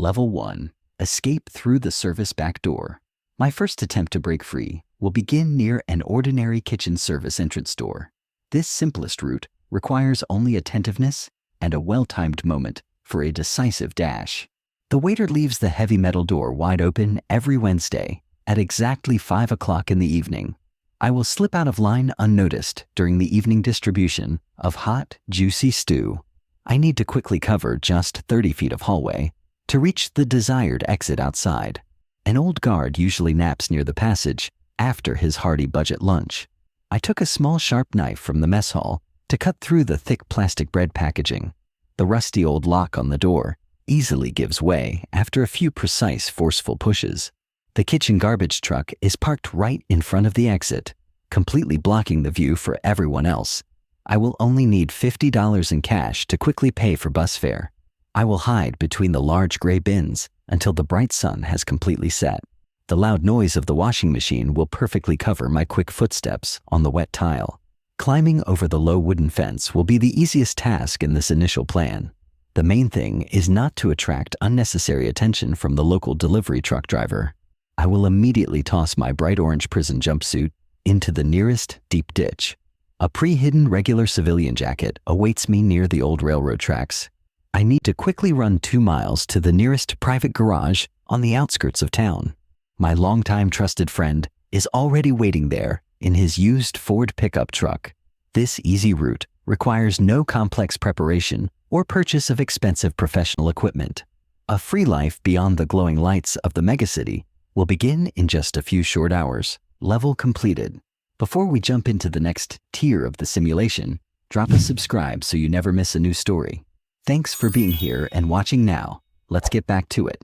Level 1. Escape through the service back door. My first attempt to break free will begin near an ordinary kitchen service entrance door. This simplest route requires only attentiveness and a well-timed moment for a decisive dash. The waiter leaves the heavy metal door wide open every Wednesday at exactly 5 o'clock in the evening. I will slip out of line unnoticed during the evening distribution of hot, juicy stew. I need to quickly cover just 30 feet of hallway to reach the desired exit outside. An old guard usually naps near the passage after his hearty budget lunch. I took a small sharp knife from the mess hall to cut through the thick plastic bread packaging. The rusty old lock on the door easily gives way after a few precise, forceful pushes. The kitchen garbage truck is parked right in front of the exit, completely blocking the view for everyone else. I will only need $50 in cash to quickly pay for bus fare. I will hide between the large gray bins until the bright sun has completely set. The loud noise of the washing machine will perfectly cover my quick footsteps on the wet tile. Climbing over the low wooden fence will be the easiest task in this initial plan. The main thing is not to attract unnecessary attention from the local delivery truck driver. I will immediately toss my bright orange prison jumpsuit into the nearest deep ditch. A pre-hidden regular civilian jacket awaits me near the old railroad tracks. I need to quickly run 2 miles to the nearest private garage on the outskirts of town. My longtime trusted friend is already waiting there in his used Ford pickup truck. This easy route requires no complex preparation or purchase of expensive professional equipment. A free life beyond the glowing lights of the megacity will begin in just a few short hours. Level completed. Before we jump into the next tier of the simulation, drop a subscribe so you never miss a new story. Thanks for being here and watching now. Let's get back to it.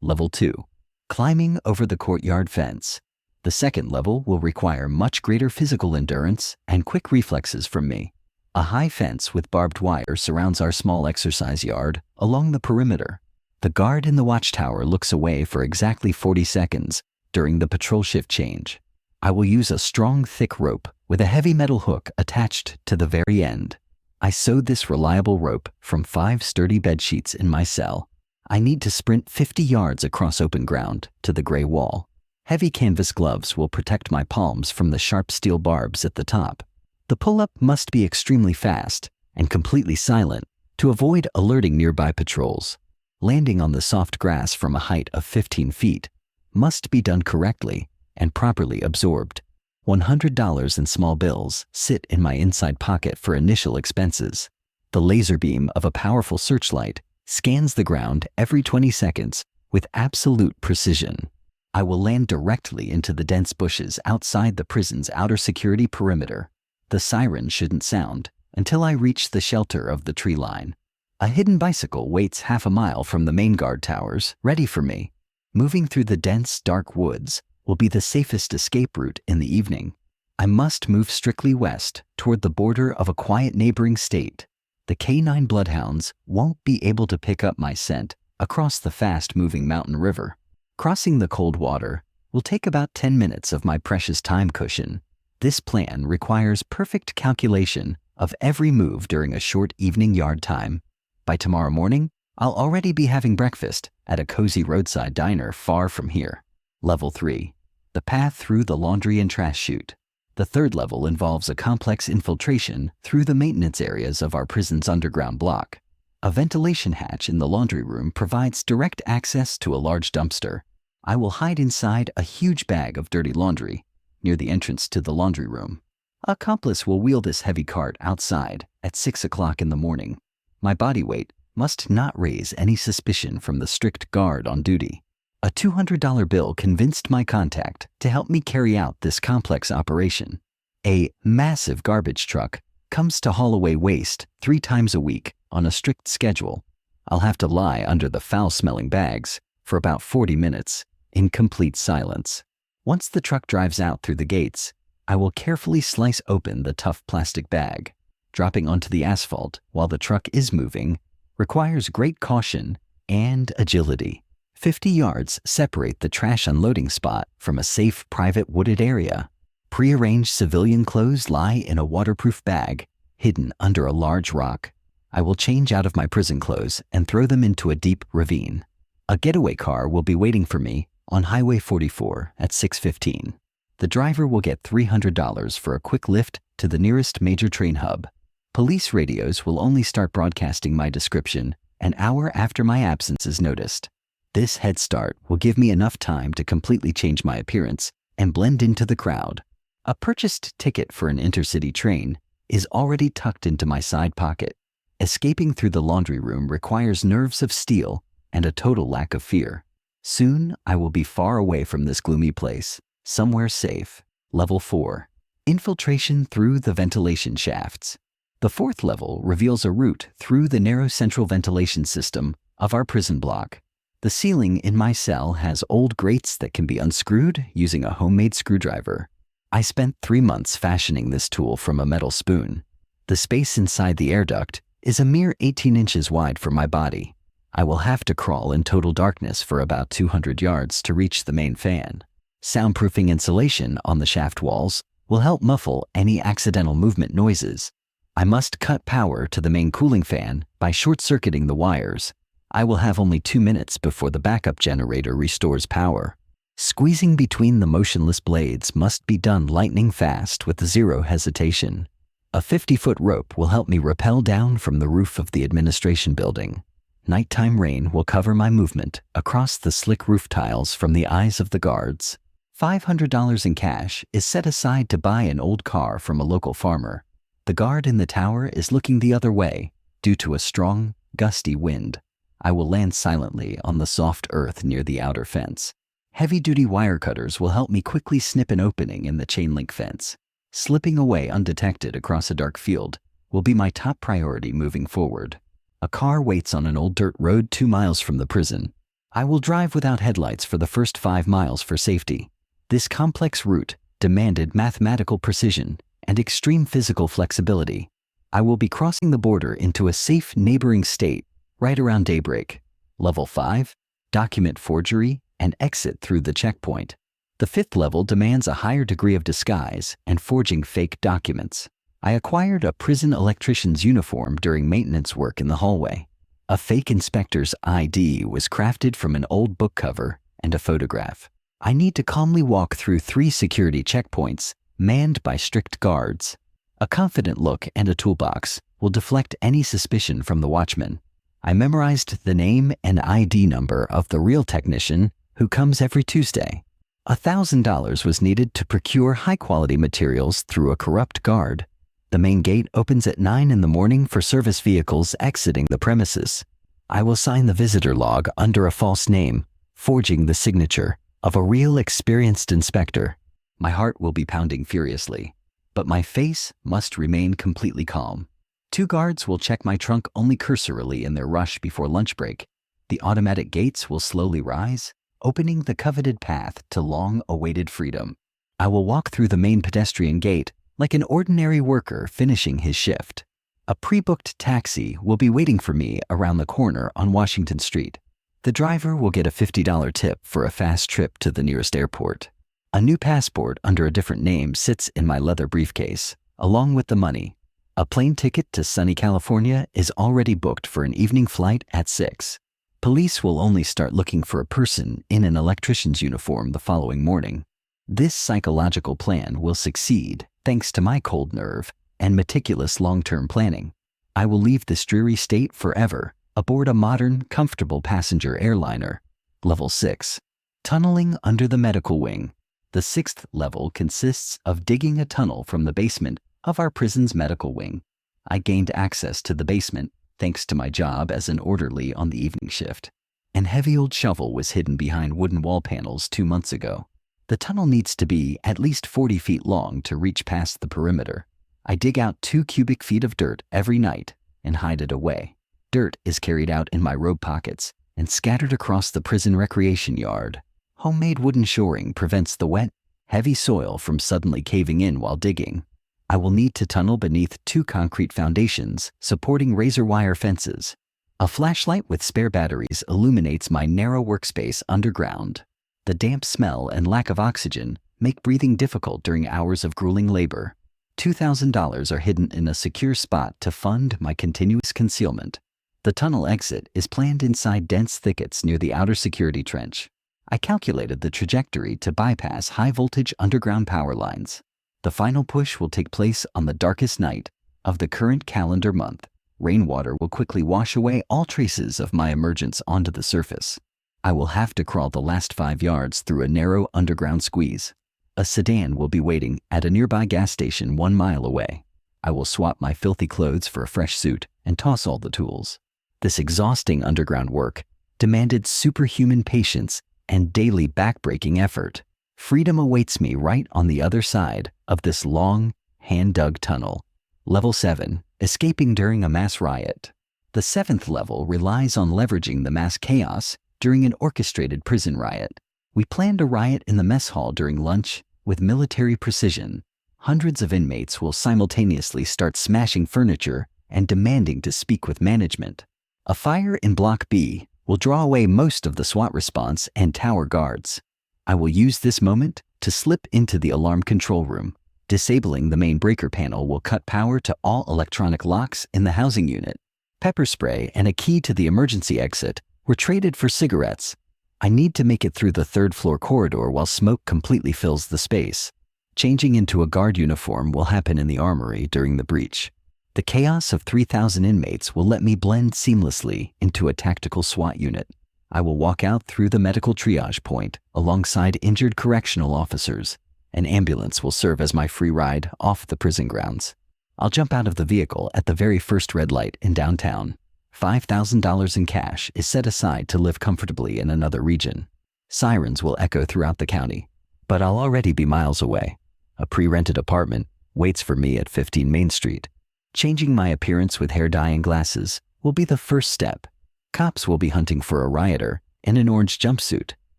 Level 2. Climbing over the courtyard fence. The second level will require much greater physical endurance and quick reflexes from me. A high fence with barbed wire surrounds our small exercise yard along the perimeter. The guard in the watchtower looks away for exactly 40 seconds during the patrol shift change. I will use a strong, thick rope with a heavy metal hook attached to the very end. I sewed this reliable rope from 5 sturdy bed sheets in my cell. I need to sprint 50 yards across open ground to the gray wall. Heavy canvas gloves will protect my palms from the sharp steel barbs at the top. The pull-up must be extremely fast and completely silent to avoid alerting nearby patrols. Landing on the soft grass from a height of 15 feet must be done correctly and properly absorbed. $100 in small bills sit in my inside pocket for initial expenses. The laser beam of a powerful searchlight scans the ground every 20 seconds with absolute precision. I will land directly into the dense bushes outside the prison's outer security perimeter. The siren shouldn't sound until I reach the shelter of the tree line. A hidden bicycle waits half a mile from the main guard towers, ready for me. Moving through the dense, dark woods will be the safest escape route in the evening. I must move strictly west toward the border of a quiet neighboring state. The K9 bloodhounds won't be able to pick up my scent across the fast-moving mountain river. Crossing the cold water will take about 10 minutes of my precious time cushion. This plan requires perfect calculation of every move during a short evening yard time. By tomorrow morning, I'll already be having breakfast at a cozy roadside diner far from here. Level 3. The path through the laundry and trash chute. The third level involves a complex infiltration through the maintenance areas of our prison's underground block. A ventilation hatch in the laundry room provides direct access to a large dumpster. I will hide inside a huge bag of dirty laundry near the entrance to the laundry room. A accomplice will wheel this heavy cart outside at 6 o'clock in the morning. My body weight must not raise any suspicion from the strict guard on duty. A $200 bill convinced my contact to help me carry out this complex operation. A massive garbage truck comes to haul away waste 3 times a week on a strict schedule. I'll have to lie under the foul-smelling bags for about 40 minutes in complete silence. Once the truck drives out through the gates, I will carefully slice open the tough plastic bag. Dropping onto the asphalt while the truck is moving requires great caution and agility. 50 yards separate the trash unloading spot from a safe private wooded area. Prearranged civilian clothes lie in a waterproof bag hidden under a large rock. I will change out of my prison clothes and throw them into a deep ravine. A getaway car will be waiting for me on Highway 44 at 6:15. The driver will get $300 for a quick lift to the nearest major train hub. Police radios will only start broadcasting my description an hour after my absence is noticed. This head start will give me enough time to completely change my appearance and blend into the crowd. A purchased ticket for an intercity train is already tucked into my side pocket. Escaping through the laundry room requires nerves of steel and a total lack of fear. Soon I will be far away from this gloomy place, somewhere safe. Level 4. Infiltration through the ventilation shafts. The 4th level reveals a route through the narrow central ventilation system of our prison block. The ceiling in my cell has old grates that can be unscrewed using a homemade screwdriver. I spent 3 months fashioning this tool from a metal spoon. The space inside the air duct is a mere 18 inches wide for my body. I will have to crawl in total darkness for about 200 yards to reach the main fan. Soundproofing insulation on the shaft walls will help muffle any accidental movement noises. I must cut power to the main cooling fan by short-circuiting the wires. I will have only 2 minutes before the backup generator restores power. Squeezing between the motionless blades must be done lightning fast with zero hesitation. A 50-foot rope will help me rappel down from the roof of the administration building. Nighttime rain will cover my movement across the slick roof tiles from the eyes of the guards. $500 in cash is set aside to buy an old car from a local farmer. The guard in the tower is looking the other way due to a strong, gusty wind. I will land silently on the soft earth near the outer fence. Heavy-duty wire cutters will help me quickly snip an opening in the chain-link fence. Slipping away undetected across a dark field will be my top priority moving forward. A car waits on an old dirt road 2 miles from the prison. I will drive without headlights for the first 5 miles for safety. This complex route demanded mathematical precision and extreme physical flexibility. I will be crossing the border into a safe neighboring state right around daybreak. Level 5, document forgery and exit through the checkpoint. The 5th level demands a higher degree of disguise and forging fake documents. I acquired a prison electrician's uniform during maintenance work in the hallway. A fake inspector's ID was crafted from an old book cover and a photograph. I need to calmly walk through 3 security checkpoints manned by strict guards. A confident look and a toolbox will deflect any suspicion from the watchman. I memorized the name and ID number of the real technician who comes every Tuesday. $1,000 was needed to procure high-quality materials through a corrupt guard. The main gate opens at 9 in the morning for service vehicles exiting the premises. I will sign the visitor log under a false name, forging the signature of a real experienced inspector. My heart will be pounding furiously, but my face must remain completely calm. 2 guards will check my trunk only cursorily in their rush before lunch break. The automatic gates will slowly rise, opening the coveted path to long-awaited freedom. I will walk through the main pedestrian gate like an ordinary worker finishing his shift. A pre-booked taxi will be waiting for me around the corner on Washington Street. The driver will get a $50 tip for a fast trip to the nearest airport. A new passport under a different name sits in my leather briefcase, along with the money. A plane ticket to sunny California is already booked for an evening flight at 6. Police will only start looking for a person in an electrician's uniform the following morning. This psychological plan will succeed thanks to my cold nerve and meticulous long-term planning. I will leave this dreary state forever aboard a modern, comfortable passenger airliner. Level 6. Tunneling under the medical wing. The 6th level consists of digging a tunnel from the basement of our prison's medical wing. I gained access to the basement thanks to my job as an orderly on the evening shift. An heavy old shovel was hidden behind wooden wall panels 2 months ago. The tunnel needs to be at least 40 feet long to reach past the perimeter. I dig out 2 cubic feet of dirt every night and hide it away. Dirt is carried out in my robe pockets and scattered across the prison recreation yard. Homemade wooden shoring prevents the wet, heavy soil from suddenly caving in while digging. I will need to tunnel beneath 2 concrete foundations supporting razor wire fences. A flashlight with spare batteries illuminates my narrow workspace underground. The damp smell and lack of oxygen make breathing difficult during hours of grueling labor. $2,000 are hidden in a secure spot to fund my continuous concealment. The tunnel exit is planned inside dense thickets near the outer security trench. I calculated the trajectory to bypass high-voltage underground power lines. The final push will take place on the darkest night of the current calendar month. Rainwater will quickly wash away all traces of my emergence onto the surface. I will have to crawl the last 5 yards through a narrow underground squeeze. A sedan will be waiting at a nearby gas station 1 mile away. I will swap my filthy clothes for a fresh suit and toss all the tools. This exhausting underground work demanded superhuman patience and daily backbreaking effort. Freedom awaits me right on the other side of this long, hand-dug tunnel. Level 7. Escaping during a mass riot. The 7th level relies on leveraging the mass chaos during an orchestrated prison riot. We planned a riot in the mess hall during lunch with military precision. Hundreds of inmates will simultaneously start smashing furniture and demanding to speak with management. A fire in Block B will draw away most of the SWAT response and tower guards. I will use this moment to slip into the alarm control room. Disabling the main breaker panel will cut power to all electronic locks in the housing unit. Pepper spray and a key to the emergency exit were traded for cigarettes. I need to make it through the 3rd floor corridor while smoke completely fills the space. Changing into a guard uniform will happen in the armory during the breach. The chaos of 3,000 inmates will let me blend seamlessly into a tactical SWAT unit. I will walk out through the medical triage point alongside injured correctional officers. An ambulance will serve as my free ride off the prison grounds. I'll jump out of the vehicle at the very first red light in downtown. $5,000 in cash is set aside to live comfortably in another region. Sirens will echo throughout the county, but I'll already be miles away. A pre-rented apartment waits for me at 15 Main Street. Changing my appearance with hair dye and glasses will be the first step. Cops will be hunting for a rioter in an orange jumpsuit,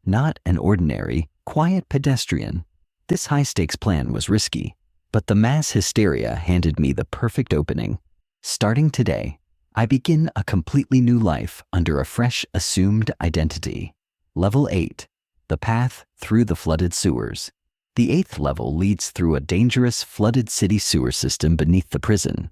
not an ordinary, quiet pedestrian. This high-stakes plan was risky, but the mass hysteria handed me the perfect opening. Starting today, I begin a completely new life under a fresh, assumed identity. Level 8. The path through the flooded sewers. The 8th level leads through a dangerous, flooded city sewer system beneath the prison.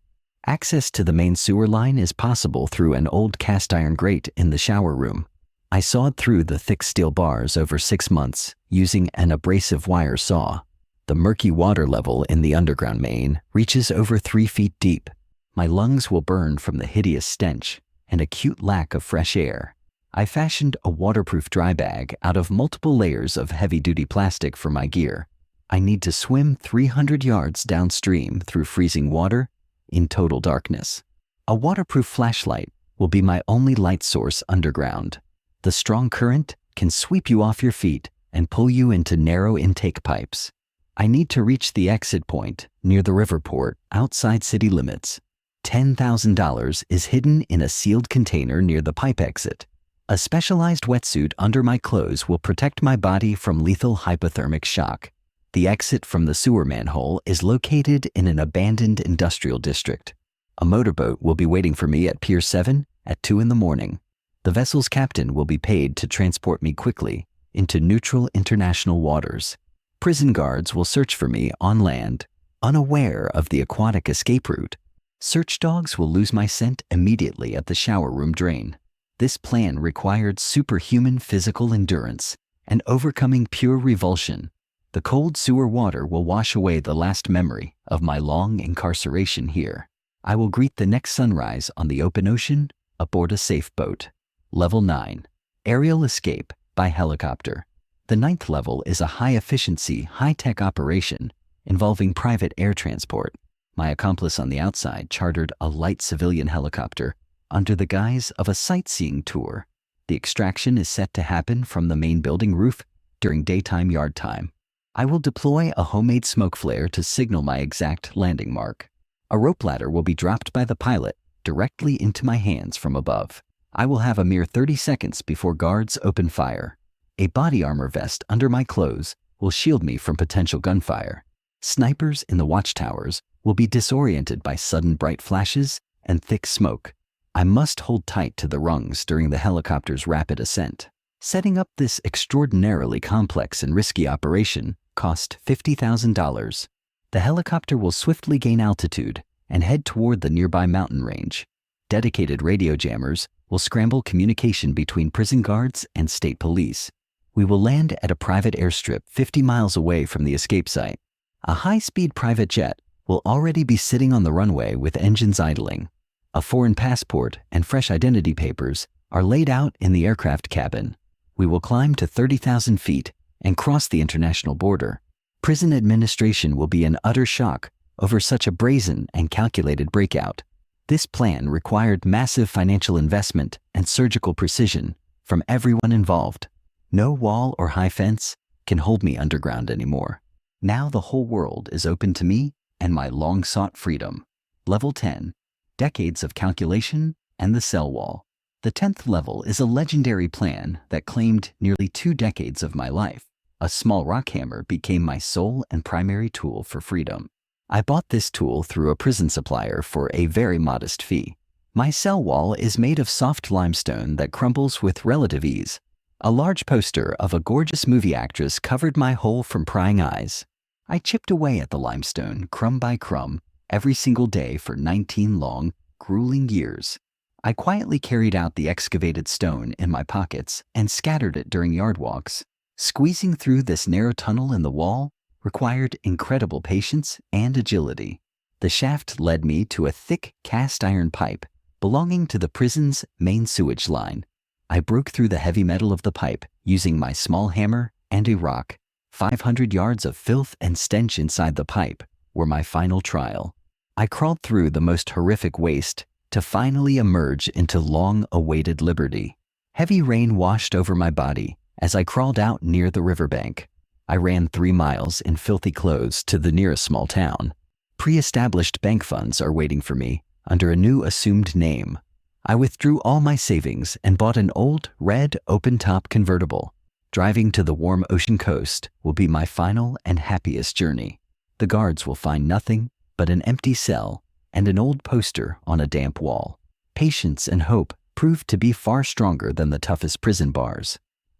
Access to the main sewer line is possible through an old cast-iron grate in the shower room. I sawed through the thick steel bars over 6 months using an abrasive wire saw. The murky water level in the underground main reaches over 3 feet deep. My lungs will burn from the hideous stench and acute lack of fresh air. I fashioned a waterproof dry bag out of multiple layers of heavy-duty plastic for my gear. I need to swim 300 yards downstream through freezing water in total darkness. A waterproof flashlight will be my only light source underground. The strong current can sweep you off your feet and pull you into narrow intake pipes. I need to reach the exit point near the river port outside city limits. $10,000 is hidden in a sealed container near the pipe exit. A specialized wetsuit under my clothes will protect my body from lethal hypothermic shock. The exit from the sewer manhole is located in an abandoned industrial district. A motorboat will be waiting for me at Pier 7 at 2 in the morning. The vessel's captain will be paid to transport me quickly into neutral international waters. Prison guards will search for me on land, unaware of the aquatic escape route. Search dogs will lose my scent immediately at the shower room drain. This plan required superhuman physical endurance and overcoming pure revulsion. The cold sewer water will wash away the last memory of my long incarceration here. I will greet the next sunrise on the open ocean aboard a safe boat. Level 9. Aerial escape by helicopter. The 9th level is a high-efficiency, high-tech operation involving private air transport. My accomplice on the outside chartered a light civilian helicopter under the guise of a sightseeing tour. The extraction is set to happen from the main building roof during daytime yard time. I will deploy a homemade smoke flare to signal my exact landing mark. A rope ladder will be dropped by the pilot directly into my hands from above. I will have a mere 30 seconds before guards open fire. A body armor vest under my clothes will shield me from potential gunfire. Snipers in the watchtowers will be disoriented by sudden bright flashes and thick smoke. I must hold tight to the rungs during the helicopter's rapid ascent. Setting up this extraordinarily complex and risky operation cost $50,000. The helicopter will swiftly gain altitude and head toward the nearby mountain range. Dedicated radio jammers will scramble communication between prison guards and state police. We will land at a private airstrip 50 miles away from the escape site. A high-speed private jet will already be sitting on the runway with engines idling. A foreign passport and fresh identity papers are laid out in the aircraft cabin. We will climb to 30,000 feet and cross the international border. Prison administration will be in utter shock over such a brazen and calculated breakout. This plan required massive financial investment and surgical precision from everyone involved. No wall or high fence can hold me underground anymore. Now the whole world is open to me and my long-sought freedom. Level 10, Decades of Calculation and the Cell Wall. The 10th level is a legendary plan that claimed nearly 2 decades of my life. A small rock hammer became my sole and primary tool for freedom. I bought this tool through a prison supplier for a very modest fee. My cell wall is made of soft limestone that crumbles with relative ease. A large poster of a gorgeous movie actress covered my hole from prying eyes. I chipped away at the limestone, crumb by crumb, every single day for 19 long, grueling years. I quietly carried out the excavated stone in my pockets and scattered it during yard walks. Squeezing through this narrow tunnel in the wall required incredible patience and agility. The shaft led me to a thick cast iron pipe belonging to the prison's main sewage line. I broke through the heavy metal of the pipe using my small hammer and a rock. 500 yards of filth and stench inside the pipe were my final trial. I crawled through the most horrific waste to finally emerge into long-awaited liberty. Heavy rain washed over my body as I crawled out near the riverbank. I ran 3 miles in filthy clothes to the nearest small town. Pre-established bank funds are waiting for me under a new assumed name. I withdrew all my savings and bought an old, red, open-top convertible. Driving to the warm ocean coast will be my final and happiest journey. The guards will find nothing but an empty cell and an old poster on a damp wall. Patience and hope proved to be far stronger than the toughest prison bars.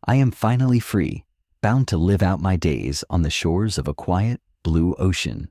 I am finally free, bound to live out my days on the shores of a quiet, blue ocean.